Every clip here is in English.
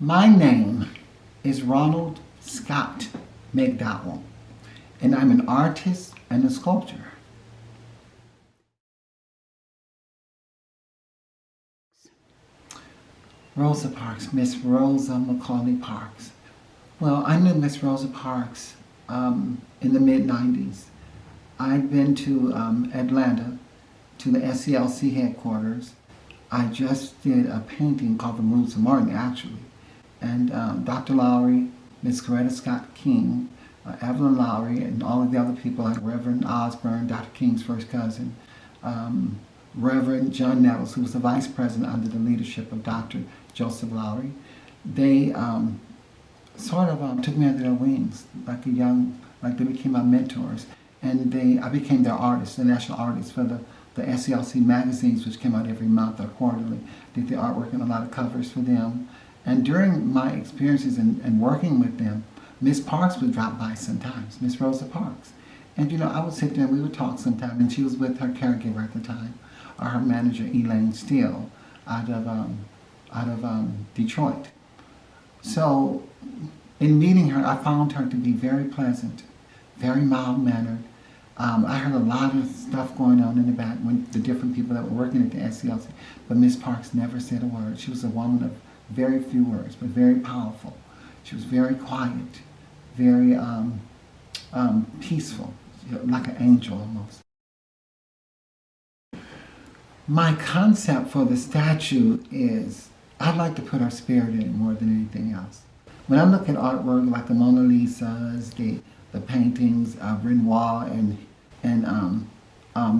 My name is Ronald Scott McDowell, and I'm an artist and a sculptor. Rosa Parks, Miss Rosa Macaulay Parks. Well, I knew Miss Rosa Parks in the mid-90s. I'd been to Atlanta, to the SCLC headquarters. I just did a painting called The Moves of Martin, actually. And Dr. Lowry, Miss Coretta Scott King, Evelyn Lowry, and all of the other people like Reverend Osborne, Dr. King's first cousin, Reverend John Nettles, who was the vice president under the leadership of Dr. Joseph Lowry. They sort of took me under their wings, like they became my mentors. And I became their artist, the national artist for the SCLC magazines, which came out every month or quarterly. Did the artwork and a lot of covers for them. And during my experiences in working with them, Miss Parks would drop by sometimes, Miss Rosa Parks. And I would sit there and we would talk sometime, and she was with her caregiver at the time, or her manager, Elaine Steele, out of Detroit. So in meeting her, I found her to be very pleasant, very mild-mannered. I heard a lot of stuff going on in the back with the different people that were working at the SCLC, but Miss Parks never said a word. She was a woman of very few words, but very powerful. She was very quiet, very peaceful, like an angel almost. My concept for the statue is I'd like to put her spirit in it more than anything else. When I look at artwork like the Mona Lisas, the paintings of Renoir and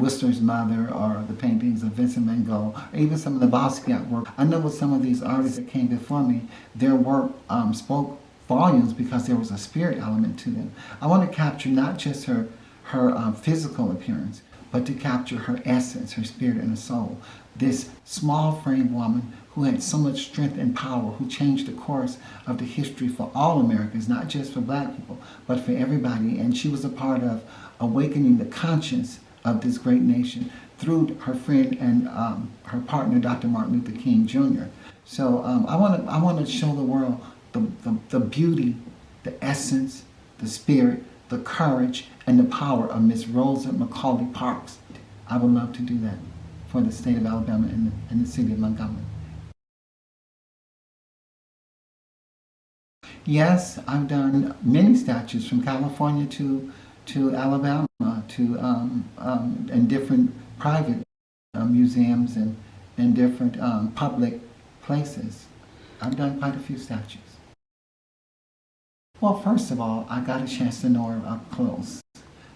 Whistler's Mother, or the paintings of Vincent van Gogh, or even some of the Basquiat work, I know with some of these artists that came before me, their work spoke volumes because there was a spirit element to them. I want to capture not just her physical appearance, but to capture her essence, her spirit and her soul. This small-framed woman who had so much strength and power, who changed the course of the history for all Americans, not just for black people, but for everybody. And she was a part of awakening the conscience of this great nation through her friend and her partner, Dr. Martin Luther King Jr. So I want to show the world the beauty, the essence, the spirit, the courage, and the power of Miss Rosa Macaulay Parks. I would love to do that for the state of Alabama and the city of Montgomery. Yes, I've done many statues from California to Alabama, and different private museums and different public places. I've done quite a few statues. Well, first of all, I got a chance to know her up close.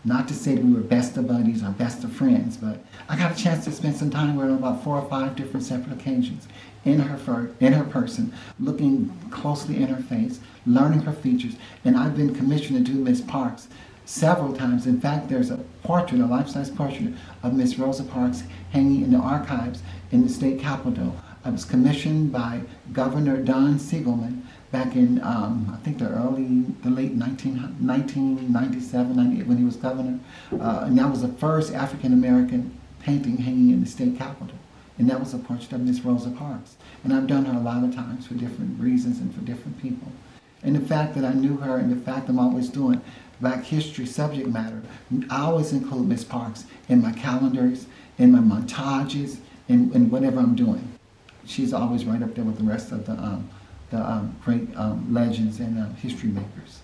Not to say that we were best of buddies or best of friends, but I got a chance to spend some time with her on about 4 or 5 different separate occasions in her person, looking closely in her face, learning her features. And I've been commissioned to do Miss Parks several times. In fact, there's a portrait, a life-size portrait of Miss Rosa Parks hanging in the archives in the state capitol. I was commissioned by Governor Don Siegelman back in, I think the late 1997, 98, when he was governor. And that was the first African-American painting hanging in the state capitol. And that was a portrait of Miss Rosa Parks. And I've done her a lot of times for different reasons and for different people. And the fact that I knew her and the fact I'm always doing Black history subject matter, I always include Miss Parks in my calendars, in my montages, in whatever I'm doing. She's always right up there with the rest of the great legends and history makers.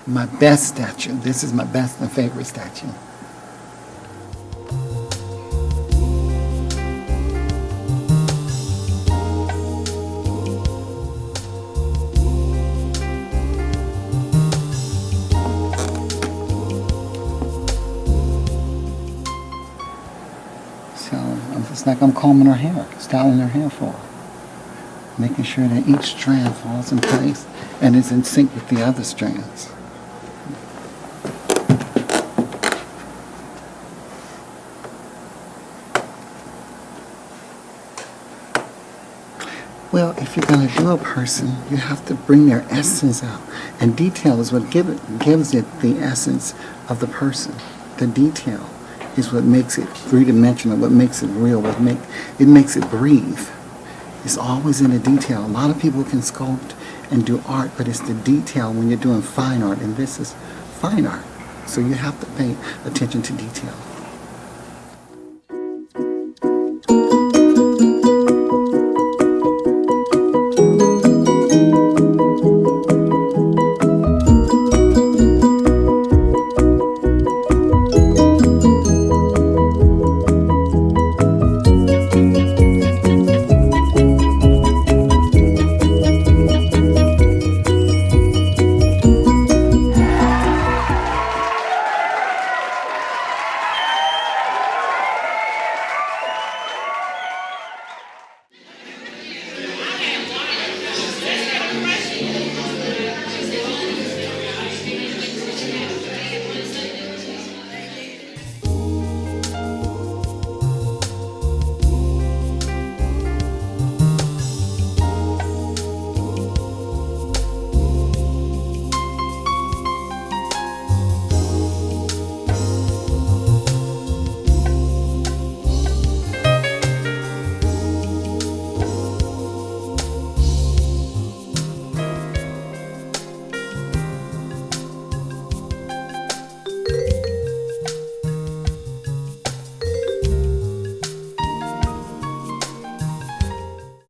my best statue. This is my best and favorite statue. So it's like I'm combing her hair, styling her hair for her. Making sure that each strand falls in place and is in sync with the other strands. Well, if you're going to do a person, you have to bring their essence out. And detail is what gives it the essence of the person. The detail is what makes it three-dimensional, what makes it real, it makes it breathe. It's always in the detail. A lot of people can sculpt and do art, but it's the detail when you're doing fine art, and this is fine art. So you have to pay attention to detail.